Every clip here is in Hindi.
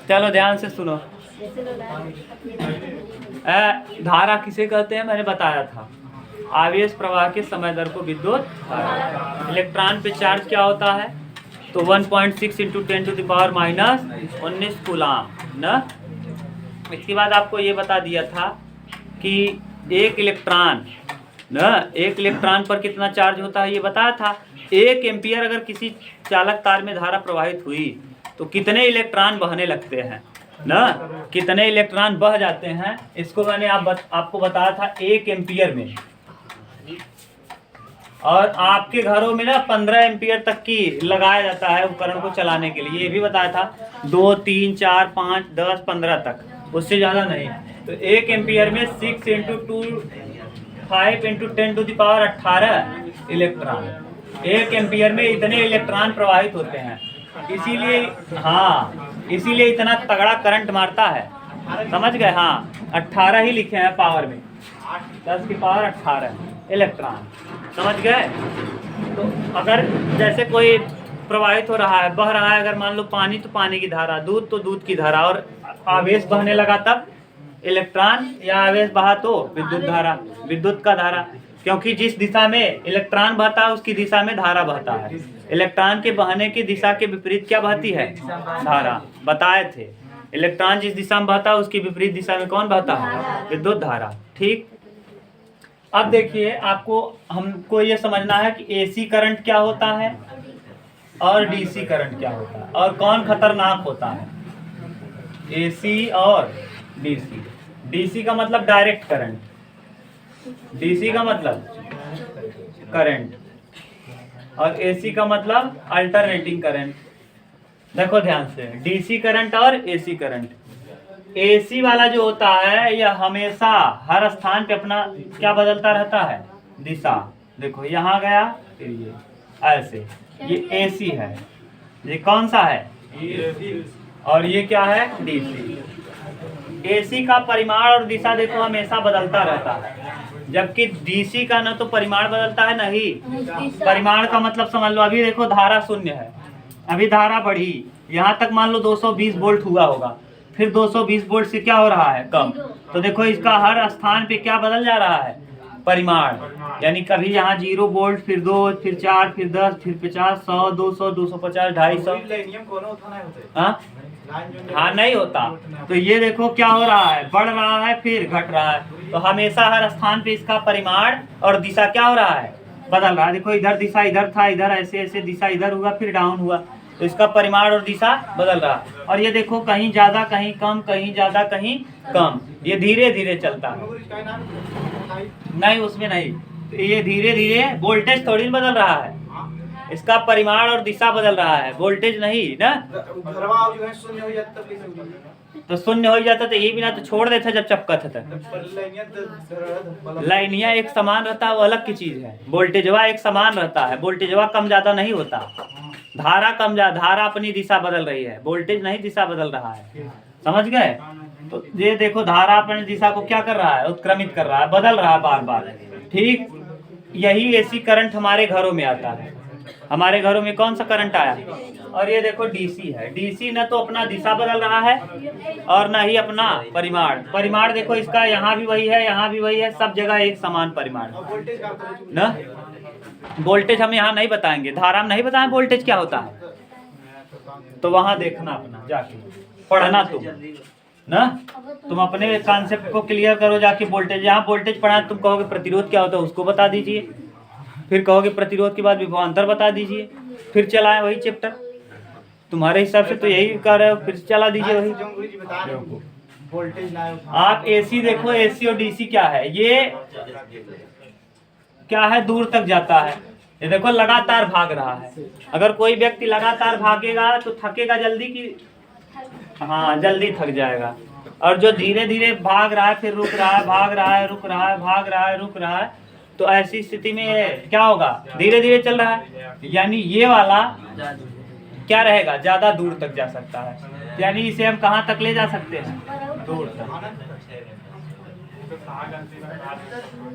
चलो ध्यान से सुनो। धारा किसे कहते हैं मैंने बताया था, आवेश प्रवाह के समय दर को विद्युत धारा। इलेक्ट्रॉन पे चार्ज क्या होता है, तो 1.6 × 10⁻⁻19 कूलाम ना। इसके बाद आपको ये बता दिया था कि एक इलेक्ट्रॉन पर कितना चार्ज होता है, ये बताया था। 1 एम्पियर अगर किसी चालक तार में धारा प्रवाहित हुई तो कितने इलेक्ट्रॉन बहने लगते हैं ना, कितने इलेक्ट्रॉन बह जाते हैं, इसको मैंने आपको बताया था 1 एम्पियर में। और आपके घरों में ना 15 एम्पियर तक की लगाया जाता है उपकरण को चलाने के लिए, ये भी बताया था। 2, 3, 4, 5, 10, 15 तक, उससे ज़्यादा नहीं। तो 1 एम्पियर में 6 × 2 5 × 10⁻18 इलेक्ट्रॉन। 1 एम्पियर में इतने इलेक्ट्रॉन प्रवाहित होते हैं, इसीलिए इतना तगड़ा करंट मारता है। समझ गए? हाँ, 18 ही लिखे हैं पावर में, 10 की पावर 18 इलेक्ट्रॉन। समझ गए? तो अगर जैसे कोई प्रवाहित हो रहा है, बह रहा है, अगर मान लो पानी तो पानी की धारा, दूध तो दूध की धारा, और आवेश बहने लगा तब इलेक्ट्रॉन या आवेश बहा तो विद्युत धारा, विद्युत का धारा। क्योंकि जिस दिशा में इलेक्ट्रॉन बहता है उसकी दिशा में धारा बहता है। इलेक्ट्रॉन के बहने की दिशा के विपरीत क्या बहती है, धारा। बताए थे, इलेक्ट्रॉन जिस दिशा में बहता है उसकी विपरीत दिशा में कौन बहता है, विद्युत धारा। ठीक। अब देखिए, हमको ये समझना है कि एसी करंट क्या होता है और डीसी करंट क्या होता है, और कौन खतरनाक होता है। एसी और डीसी। डीसी का मतलब डायरेक्ट करंट, डीसी का मतलब करंट, और एसी का मतलब अल्टरनेटिंग करंट। देखो ध्यान से, डीसी करंट और एसी करंट। एसी वाला जो होता है यह हमेशा हर स्थान पे अपना क्या बदलता रहता है, दिशा। देखो यहाँ गया, फिर ये ऐसे, ये एसी है। ये कौन सा है, और ये क्या है, डीसी। एसी का परिमाण और दिशा देखो हमेशा बदलता रहता है, जबकि डीसी का न तो परिमाण बदलता है, नहीं परिमाण का मतलब समझ लो। अभी देखो धारा 0 है, अभी धारा बढ़ी, यहाँ तक मान लो 220 वोल्ट हुआ होगा, फिर 220 वोल्ट से क्या हो रहा है, कम। तो देखो इसका हर स्थान पे क्या बदल जा रहा है, परिमाण। यानी कभी यहाँ 0 वोल्ट, फिर 2, फिर 4, फिर 10, फिर 50, 100, 200, 250, 250। हाँ नहीं होता। तो ये देखो क्या हो रहा है, बढ़ रहा है फिर घट रहा है। तो हमेशा हर स्थान पे इसका परिमाण और दिशा क्या हो रहा है, बदल रहा है। देखो इधर दिशा इधर था, इधर ऐसे ऐसे दिशा इधर हुआ, फिर डाउन हुआ, तो इसका परिमाण और दिशा बदल रहा है। और ये देखो कहीं ज्यादा कहीं कम, कहीं ज्यादा कहीं कम, ये धीरे धीरे चलता है। नहीं उसमें नहीं, तो ये धीरे धीरे, वोल्टेज थोड़ी बदल रहा है, इसका परिमाण और दिशा बदल रहा है, वोल्टेज नहीं ना। तो 0 हो जाता तो ये बिना तो छोड़ देता जब चपकत था। लाइनिया एक समान रहता है, वो अलग की चीज है। वोल्टेजवा एक समान रहता है, वोल्टेजवा कम ज्यादा नहीं होता। धारा कम ज्यादा, धारा अपनी दिशा बदल रही है, वोल्टेज नहीं दिशा बदल रहा है। समझ गए? तो ये देखो धारा अपनी दिशा को क्या कर रहा है, उत्क्रमित कर रहा है, बदल रहा है बार बार। ठीक, यही एसी करंट हमारे घरों में आता है। हमारे घरों में कौन सा करंट आया, और ये देखो डीसी है। डीसी न तो अपना दिशा बदल रहा है और न ही अपना परिमाण। परिमाण देखो इसका यहाँ भी वही है, यहाँ भी वही है, सब जगह एक समान परिमाण न। वोल्टेज हम यहाँ नहीं बताएंगे, धारा में नहीं बताएं वोल्टेज क्या होता है, तो वहां देखना अपना जाके, पढ़ना तुम ना। तुम अपने कॉन्सेप्ट को क्लियर करो जाके। वोल्टेज, यहाँ वोल्टेज पढ़ा, तुम कहोगे प्रतिरोध क्या होता है उसको बता दीजिए, फिर कहोगे प्रतिरोध के बाद विभवांतर बता दीजिए, फिर चलाएं वही चैप्टर। तुम्हारे हिसाब से तो यही कर रहे हो, फिर चला दीजिए वही। आप एसी देखो, एसी और डीसी क्या है, ये क्या है, दूर तक जाता है। ये देखो लगातार भाग रहा है। अगर कोई व्यक्ति लगातार भागेगा तो थकेगा जल्दी की, हाँ जल्दी थक जाएगा। और जो धीरे धीरे भाग रहा है, फिर रुक रहा है, भाग रहा है, रुक रहा है, भाग रहा है, रुक रहा है, तो ऐसी स्थिति में क्या होगा, धीरे धीरे चल रहा है, यानी ये वाला क्या रहेगा, ज्यादा दूर तक जा सकता है। यानी इसे हम कहाँ तक ले जा सकते हैं, दूर तक।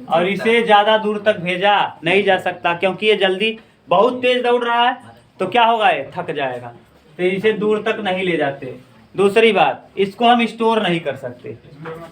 और इसे ज्यादा दूर तक भेजा नहीं जा सकता, क्योंकि ये जल्दी बहुत तेज दौड़ रहा है, तो क्या होगा, ये थक जाएगा। तो इसे दूर तक नहीं ले जाते। दूसरी बात, इसको हम स्टोर नहीं कर सकते,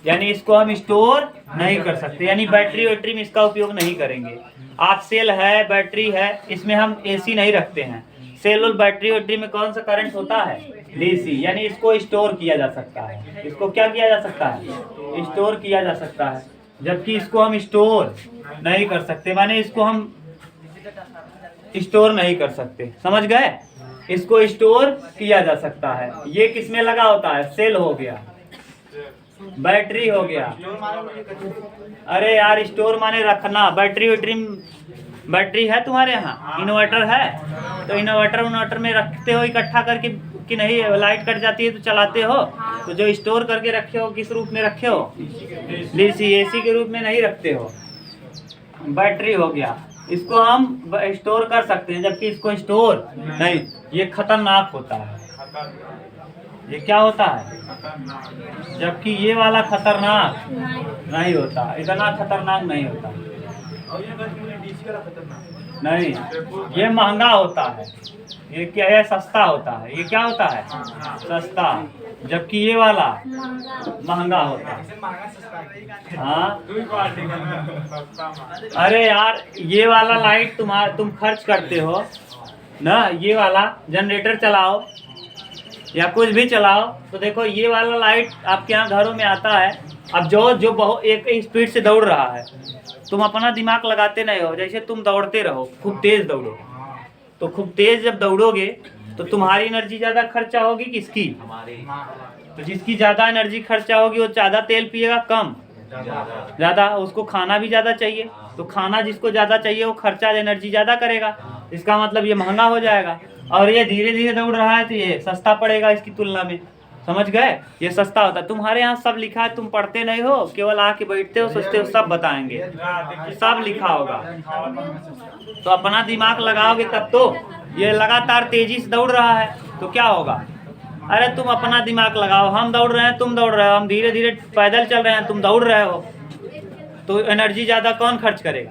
यानी इसको हम स्टोर नहीं कर सकते, यानी बैटरी वैटरी में इसका उपयोग नहीं करेंगे। आप सेल है, बैटरी है, इसमें हम एसी नहीं रखते हैं। सेल और बैटरी वैटरी में कौन सा करंट होता है? डीसी, यानी इसको स्टोर किया जा सकता है। इसको क्या किया जा सकता है? स्टोर किया जा सकता है, जबकि इसको हम स्टोर नहीं कर सकते, माने इसको हम स्टोर नहीं कर सकते। समझ गए? इसको स्टोर किया जा सकता है। ये किसमें लगा होता है? सेल हो गया, बैटरी हो गया। अरे यार, स्टोर माने रखना। बैटरी वैटरी, बैटरी है तुम्हारे यहाँ? इन्वर्टर है तो इन्वर्टर में रखते हो इकट्ठा करके कि नहीं? लाइट कट जाती है तो चलाते हो, तो जो स्टोर करके रखे हो किस रूप में रखे हो? डीसी, एसी के रूप में नहीं रखते हो। बैटरी हो गया, इसको हम स्टोर कर सकते हैं, जबकि इसको स्टोर नहीं। ये खतरनाक होता है। ये क्या होता है? जबकि ये वाला खतरनाक नहीं होता, इतना खतरनाक नहीं होता। नहीं, ये महंगा होता है। ये क्या है? सस्ता होता है। ये क्या होता है? सस्ता, जबकि ये वाला महंगा होता है। हाँ, अरे यार, ये वाला लाइट तुम खर्च करते हो ना, ये वाला जनरेटर चलाओ या कुछ भी चलाओ, तो देखो ये वाला लाइट आपके यहाँ घरों में आता है। अब जो बहुत एक स्पीड से दौड़ रहा है, तुम अपना दिमाग लगाते नहीं हो। जैसे तुम दौड़ते रहो, खूब तेज दौड़ो, तो खूब तेज जब दौड़ोगे तो तुम्हारी एनर्जी ज़्यादा खर्चा होगी किसकी? तो जिसकी ज़्यादा एनर्जी खर्चा होगी वो ज़्यादा तेल पिएगा, कम ज़्यादा, उसको खाना भी ज़्यादा चाहिए। तो खाना जिसको ज़्यादा चाहिए वो खर्चा एनर्जी ज़्यादा करेगा। इसका मतलब ये महंगा हो जाएगा। और ये धीरे धीरे दौड़ रहा है तो ये सस्ता पड़ेगा इसकी तुलना में। समझ गए? ये सस्ता होता है। तुम्हारे यहाँ सब लिखा है, तुम पढ़ते नहीं हो, केवल आके बैठते हो, सोचते हो सब बताएंगे। सब लिखा होगा, तो अपना दिमाग लगाओगे तब तो। ये लगातार तेजी से दौड़ रहा है तो क्या होगा? अरे तुम अपना दिमाग लगाओ। हम दौड़ रहे हैं, तुम दौड़ रहे हो, हम धीरे धीरे पैदल चल रहे हैं, तुम दौड़ रहे हो, तो एनर्जी ज़्यादा कौन खर्च करेगा?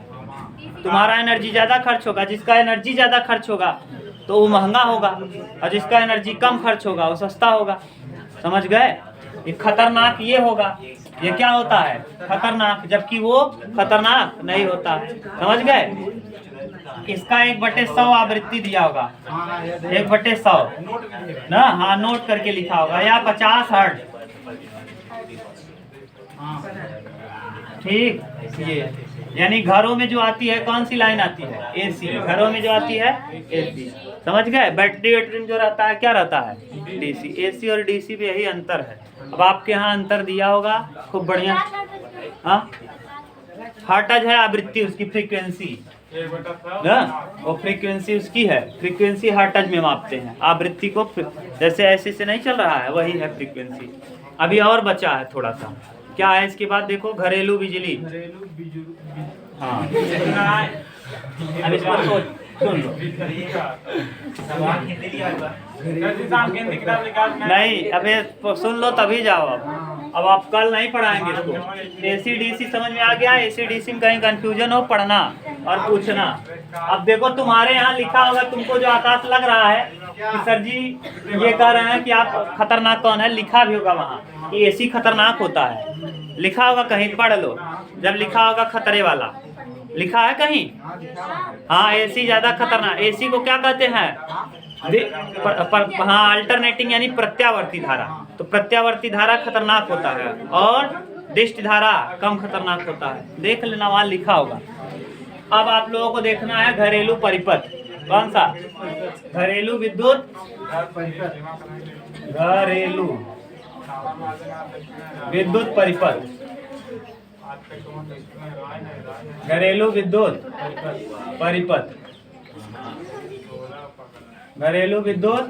तुम्हारा एनर्जी ज़्यादा खर्च होगा। जिसका एनर्जी ज़्यादा खर्च होगा तो वो महंगा होगा, और जिसका एनर्जी कम खर्च होगा वो सस्ता होगा। समझ गए? ये खतरनाक ये होगा। ये क्या होता है? खतरनाक, जबकि वो खतरनाक नहीं होता। समझ गए? इसका 1/100 आवृत्ति दिया होगा, 1/100 ना। हाँ, नोट करके लिखा होगा, या 50 हर्ट्ज। ठीक, ये यानी घरों में जो आती है, कौन सी लाइन आती है? एसी। घरों में जो आती है एसी। समझ गए? बैटरी वैटरी में जो रहता है क्या रहता है? डीसी। एसी और डीसी में यही अंतर है। अब आपके यहाँ अंतर दिया होगा खूब बढ़िया। हाँ, हर्ट्ज है आवृत्ति, उसकी फ्रीक्वेंसी ना, वो फ्रीक्वेंसी उसकी है। फ्रीक्वेंसी हर्ट्ज में मापते हैं, आवृत्ति को जैसे ऐसे से नहीं चल रहा है, वही है फ्रीक्वेंसी। अभी और बचा है थोड़ा सा, क्या है इसके बाद? देखो, घरेलू बिजली। हाँ, अब इसको सुन लो। नहीं, अबे सुन लो तभी जाओ। अब आप कल नहीं पढ़ाएंगे इसको। एसी डीसी समझ में आ गया? एसी डीसी में कहीं कंफ्यूजन हो, पढ़ना और पूछना। अब देखो, तुम्हारे यहाँ लिखा होगा, तुमको जो आकाश लग रहा है कि सर जी ये कह रहे हैं कि आप खतरनाक कौन है, लिखा भी होगा वहाँ कि एसी खतरनाक होता है। लिखा होगा कहीं, पढ़ लो। जब लिखा होगा खतरे वाला, लिखा है कहीं? हाँ, एसी ज्यादा खतरनाक। एसी को क्या कहते हैं? हाँ, अल्टरनेटिंग, यानी प्रत्यावर्ती धारा। तो प्रत्यावर्ती धारा खतरनाक होता है और दिष्ट धारा कम खतरनाक होता है। देख लेना, वहाँ लिखा होगा। अब आप लोगों को देखना है घरेलू परिपथ। कौन सा? घरेलू विद्युत, घरेलू विद्युत परिपथ, घरेलू विद्युत परिपथ, घरेलू विद्युत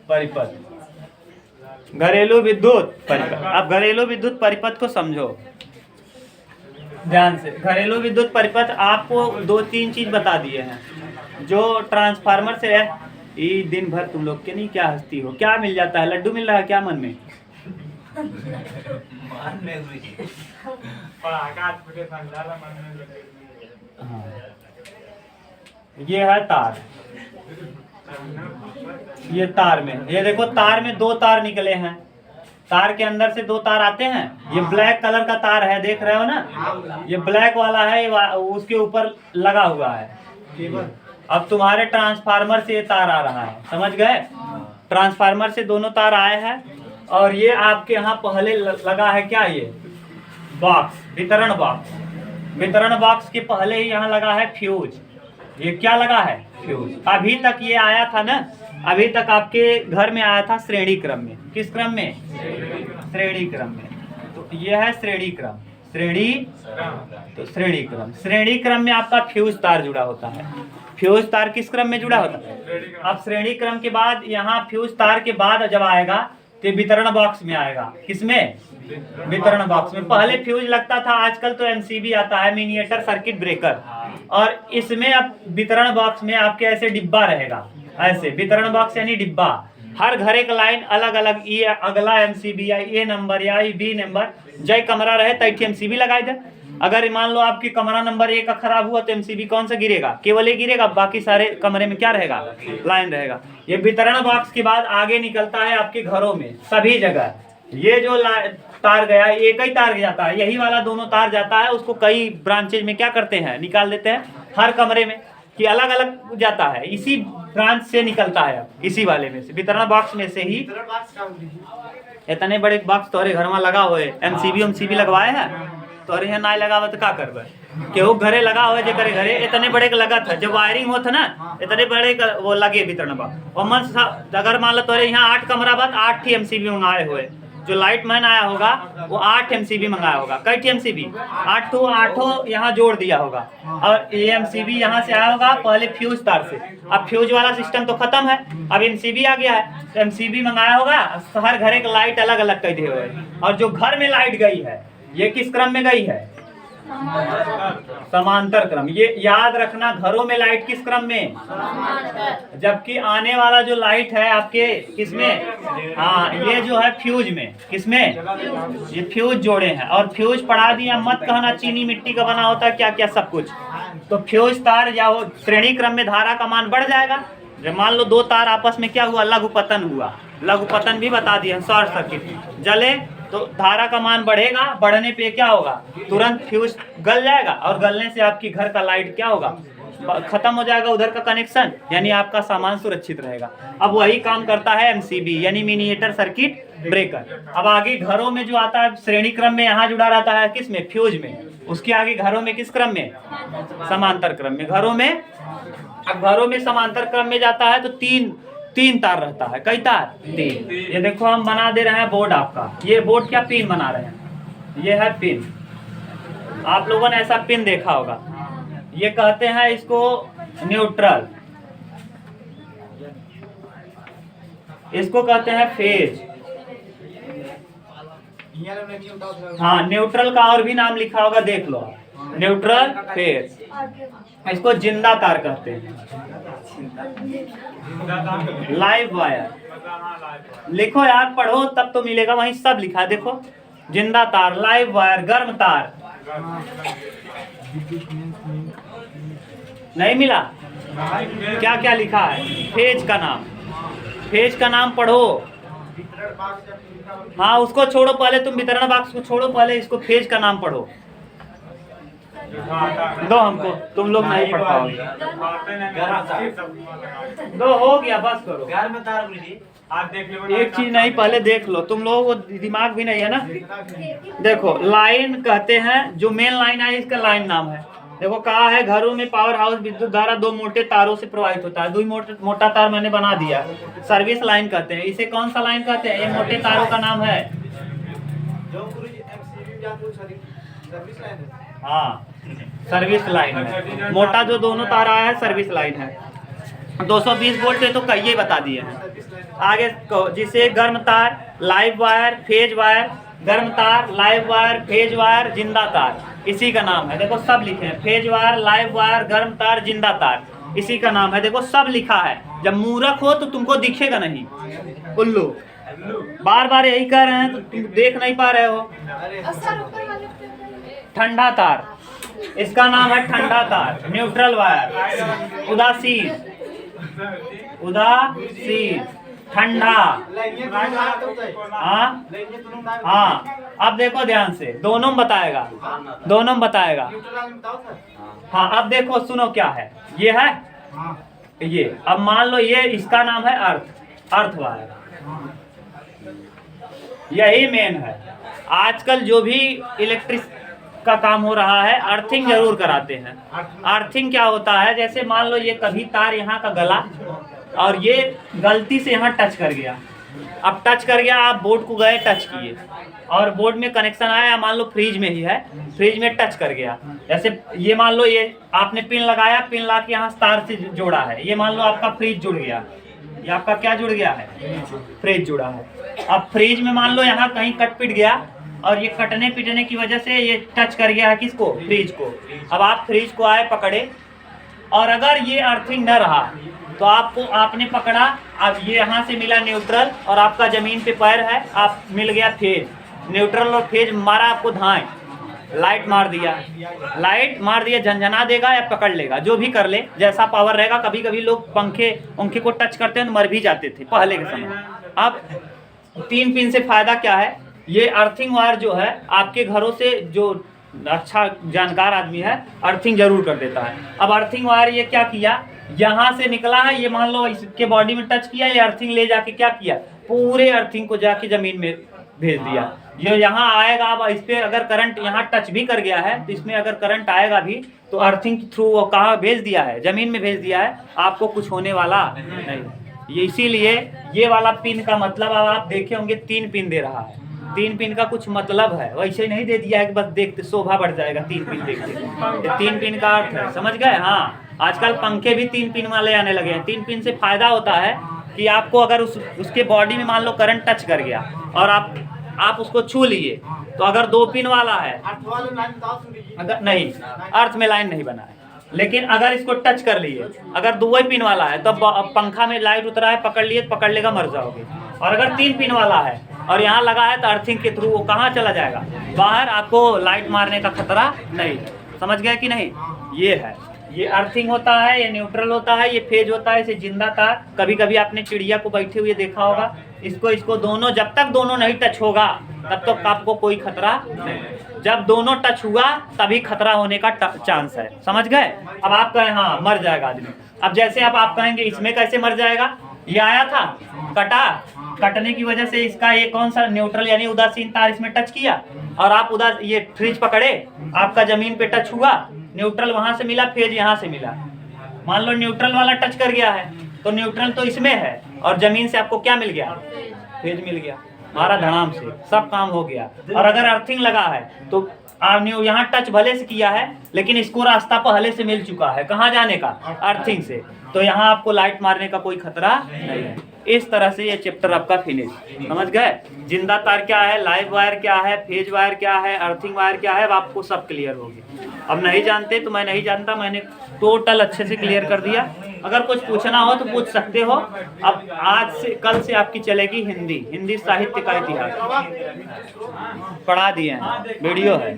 परिपथ, घरेलू विद्युत परिपथ। अब घरेलू विद्युत परिपथ को समझो ध्यान से। घरेलू विद्युत परिपथ आपको 2-3 चीज बता दिए हैं। जो ट्रांसफार्मर से है, ये दिन भर तुम लोग के नहीं क्या हंसती हो? क्या मिल जाता है? लड्डू मिल रहा है क्या मन में? हाँ। ये है तार, ये तार में, ये देखो तार में दो तार निकले हैं, तार के अंदर से दो तार आते हैं। ये ब्लैक कलर का तार है, देख रहे हो ना, ये ब्लैक वाला है, उसके ऊपर लगा हुआ है। अब तुम्हारे ट्रांसफार्मर से ये तार आ रहा है, समझ गए? ट्रांसफार्मर से दोनों तार आए हैं, और ये आपके यहाँ पहले लगा है क्या, ये बॉक्स, वितरण बॉक्स। वितरण बॉक्स के पहले ही यहाँ लगा है फ्यूज। ये क्या लगा है? फ्यूज। अभी तक ये आया था ना, अभी तक आपके घर में आया था श्रेणी क्रम में। किस क्रम में? श्रेणी क्रम में। तो ये है श्रेणी क्रम, श्रेणी, तो श्रेणी क्रम। श्रेणी क्रम में आपका फ्यूज तार जुड़ा होता है। फ्यूज तार किस क्रम में जुड़ा होता है? अब श्रेणी क्रम के बाद यहाँ फ्यूज तार के बाद जब आएगा तो वितरण बॉक्स में आएगा। किसमें? वितरण बॉक्स में। पहले फ्यूज लगता था, आजकल तो एमसीबी आता है, मिनिएचर सर्किट ब्रेकर। और इसमें अब वितरण बॉक्स में आपके ऐसे डिब्बा रहेगा, ऐसे वितरण बॉक्स यानी डिब्बा। हर घर एक लाइन अलग अलग, ये अगला एमसीबी या ए नंबर या बी नंबर, जय कमरा रहे तैठी एमसीबी लगाए दे। अगर मान लो आपकी कमरा नंबर 1 का खराब हुआ तो एमसीबी कौन सा गिरेगा? केवल 1 गिरेगा, बाकी सारे कमरे में क्या रहेगा? लाइन रहेगा। ये वितरण बॉक्स के बाद आगे निकलता है आपके घरों में सभी जगह। ये जो तार गया, एक ही तार जाता है, यही वाला दोनों तार जाता है, उसको कई ब्रांचेज में क्या करते हैं, निकाल देते हैं हर कमरे में, कि अलग अलग जाता है। इसी ब्रांच से निकलता है, इसी वाले में से, वितरण बॉक्स में से ही। इतने बड़े बॉक्स तोहरे घर में लगा हुए, एमसीबी लगवाए हैं, तोहरे यहाँ ना लगा हुआ तो क्या करबे? केहू घरे लगा हुआ, जे करे घरे इतने बड़े लगा था, जब वायरिंग होता ना इतने बड़े वो लगे वितरण बॉक्स। और मन अगर मान लो तोहरे यहाँ 8 कमरा बाद 8 ही एमसीबी मंगाए हुए, जो लाइट मैन आया होगा वो 8 एमसीबी मंगाया होगा। कई एमसीबी? 8 तो 8 यहाँ जोड़ दिया होगा। और ये एमसीबी यहाँ से आया होगा पहले फ्यूज तार से। अब फ्यूज वाला सिस्टम तो खत्म है, अब एमसीबी आ गया है, तो एमसीबी मंगाया होगा। हर घर एक लाइट अलग अलग कर दिए हुए। और जो घर में लाइट गई है, ये किस क्रम में गई है? समांतर क्रम। ये याद रखना, घरों में लाइट किस क्रम में? जबकि आने वाला जो लाइट है आपके किसमें? हाँ, ये जो है फ्यूज में। किसमें? ये फ्यूज जोड़े हैं। और फ्यूज पढ़ा दिया, मत कहना चीनी मिट्टी का बना होता है क्या क्या सब कुछ। तो फ्यूज तार या वो श्रेणी क्रम में धारा का मान बढ़ जाएगा। जब मान लो दो तार आपस में क्या हुआ? लघु पतन हुआ। लघु पतन भी बता दिया, शॉर्ट सर्किट, जले तो धारा का मान बढ़ेगा। बढ़ने पे क्या होगा? तुरंत फ्यूज गल जाएगा, और गलने से आपकी घर का लाइट क्या होगा? खत्म हो जाएगा उधर का कनेक्शन, यानी आपका सामान सुरक्षित रहेगा। अब वही काम करता है एमसीबी यानी मिनिएचर सर्किट ब्रेकर। अब आगे घरों में जो आता है श्रेणी क्रम में, यहाँ जुड़ा रहता है किस में? फ्यूज में। उसके आगे घरों में किस क्रम में? समांतर क्रम में। घरों में, अब घरों में समांतर क्रम में जाता है तो तीन तार रहता है। कई तार? 3। ये देखो हम बना दे रहे हैं बोर्ड आपका। ये बोर्ड क्या पिन बना रहे हैं? ये है पिन। आप लोगों ने ऐसा पिन देखा होगा। ये कहते हैं इसको न्यूट्रल, इसको कहते हैं फेज। हाँ, न्यूट्रल का और भी नाम लिखा होगा, देख लो, न्यूट्रल, फेज। इसको जिंदा तार कहते हैं। लाइव वायर लिखो यार, पढ़ो तब तो मिलेगा, वहीं सब लिखा है। देखो, जिंदा तार, लाइव वायर, गर्म तार। नहीं मिला? क्या क्या लिखा है? फेज का नाम, फेज का नाम पढ़ो। हाँ, उसको छोड़ो पहले, तुम वितरण बॉक्स को छोड़ो पहले, इसको फेज का नाम पढ़ो। दो हमको, तुम लोग नहीं पढ़ पाओगे। दो हो गया, बस करो। एक चीज नहीं, पहले देख लो, तुम लोगों को दिमाग भी नहीं है ना। देखो, लाइन कहते हैं, जो मेन लाइन है इसका लाइन नाम है। देखो कहा है, घरों में पावर हाउस विद्युत धारा 2 मोटे तारों से प्रवाहित होता है। 2 मोटा तार मैंने बना दिया, सर्विस लाइन कहते हैं। इसे कौन सा लाइन कहते हैं? ये मोटे तारों का नाम है। हाँ, सर्विस लाइन है। मोटा जो दोनों तार आया है सर्विस लाइन है। 220 वोल्ट है तो कहिए बता दिए हैं। आगे जिसे गर्म तार, लाइव वायर, फेज वायर, गर्म तार, लाइव वायर, फेज वायर, जिंदा तार, इसी का नाम है। देखो सब लिखे हैं, फेज वायर, लाइव वायर, गर्म तार, जिंदा तार, इसी का नाम है। देखो सब लिखा है। जब मूर्ख हो तो तुमको दिखेगा नहीं, उल्लू। बार बार यही कह रहे हैं तो तुम देख नहीं पा रहे हो। ठंडा तार, इसका नाम है ठंडा तार। न्यूट्रल वायर, उदासीन, उदासीन, ठंडा। हाँ हाँ, अब देखो ध्यान से, दोनों में बताएगा, दोनों में बताएगा। हाँ अब देखो सुनो क्या है, ये है ये, अब मान लो ये इसका नाम है अर्थ, अर्थ वायर, यही मेन है। आजकल जो भी इलेक्ट्रिक का काम हो रहा है अर्थिंग जरूर कराते हैं। अर्थिंग क्या होता है, जैसे मान लो ये कभी तार यहाँ का गला और ये गलती से यहाँ टच कर गया, अब टच कर गया, आप बोर्ड को गए टच किए और बोर्ड में कनेक्शन आया, मान लो फ्रिज में ही है, फ्रिज में टच कर गया, जैसे ये मान लो ये आपने पिन लगाया, पिन ला के यहाँ तार से जोड़ा है, ये मान लो आपका फ्रिज जुड़ गया, ये आपका क्या जुड़ गया है, फ्रिज जुड़ा है। अब फ्रिज में मान लो यहाँ कहीं कट पिट गया और ये कटने पिटने की वजह से ये टच कर गया है किसको, फ्रिज को। अब आप फ्रिज को आए पकड़े और अगर ये अर्थिंग न रहा तो आपको, आपने पकड़ा, अब ये यहाँ से मिला न्यूट्रल और आपका जमीन पे पैर है, आप मिल गया फेज, न्यूट्रल और फेज मारा आपको धाएं, लाइट मार दिया, लाइट मार दिया, झंझना देगा या पकड़ लेगा, जो भी कर ले, जैसा पावर रहेगा। कभी कभी लोग पंखे को टच करते हैं तो मर भी जाते थे पहले के समय। अब 3 पिन से फायदा क्या है, ये अर्थिंग वायर जो है आपके घरों से, जो अच्छा जानकार आदमी है अर्थिंग जरूर कर देता है। अब अर्थिंग वायर ये क्या किया, यहाँ से निकला है, ये मान लो इसके बॉडी में टच किया, ये अर्थिंग ले जाके क्या किया, पूरे अर्थिंग को जाके जमीन में भेज दिया। ये यहाँ आएगा, अब इस पर अगर करंट यहाँ टच भी कर गया है तो इसमें अगर करंट आएगा भी तो अर्थिंग के थ्रू वो कहाँ भेज दिया है, जमीन में भेज दिया है, आपको कुछ होने वाला नहीं। ये इसीलिए ये वाला पिन का मतलब, अब आप देखे होंगे 3 पिन दे रहा है, 3 पिन का कुछ मतलब है, वैसे ही नहीं दे दिया है कि बस देखते शोभा बढ़ जाएगा 3 पिन देखते, ये 3 पिन का अर्थ है, समझ गए। हाँ आजकल पंखे भी 3 पिन वाले आने लगे हैं। 3 पिन से फायदा होता है कि आपको अगर उसके बॉडी में मान लो करंट टच कर गया और आप उसको छू लिए, तो अगर 2 पिन वाला है, अगर नहीं अर्थ में लाइन नहीं बना है, लेकिन अगर इसको टच कर लिए, अगर 2 पिन वाला है तो पंखा में लाइट उतरा है, पकड़ लिए, पकड़ लेगा, मर जाओगे। और अगर 3 पिन वाला है और यहाँ लगा है तो अर्थिंग के थ्रू वो कहाँ चला जाएगा, बाहर, आपको लाइट मारने का खतरा नहीं। समझ गए कि नहीं, ये है, ये अर्थिंग होता है, ये न्यूट्रल होता है, ये फेज होता है, इसे जिंदा तार। कभी कभी आपने चिड़िया को बैठे हुए देखा होगा, इसको दोनों, जब तक दोनों नहीं टच होगा तब तक आपको कोई खतरा नहीं, जब दोनों टच हुआ तभी खतरा होने का चांस है। समझ गए। अब आप कहें हाँ मर जाएगा आदमी, अब जैसे आप कहेंगे इसमें कैसे मर जाएगा, ये आया था कटा, कटने की वजह से इसका ये कौन सा न्यूट्रल यानी उदासीन तार इसमें टच किया और आप ये फ्रिज पकड़े, आपका जमीन पे टच हुआ, न्यूट्रल वहां से मिला, फेज यहाँ से मिला, मान लो न्यूट्रल वाला टच कर गया है तो न्यूट्रल तो इसमें है और जमीन से आपको क्या मिल गया, फेज मिल गया, हमारा धड़ाम से सब काम हो गया। और अगर अर्थिंग लगा है तो आपने यहाँ टच भले से किया है लेकिन इसको रास्ता पहले से मिल चुका है, कहाँ जाने का, अर्थिंग से, तो यहाँ आपको लाइट मारने का कोई खतरा नहीं है। इस तरह से ये चैप्टर आपका फिनिश। समझ गए। जिंदा तार क्या है, लाइव वायर क्या है, फेज वायर क्या है, अर्थिंग वायर क्या है, अब आपको सब क्लियर होगी। अब नहीं जानते तो मैं नहीं जानता, मैंने टोटल अच्छे से क्लियर कर दिया। अगर कुछ पूछना हो तो पूछ सकते हो। अब आज से कल से आपकी चलेगी हिंदी साहित्य का इतिहास, पढ़ा दिए हैं, वीडियो है।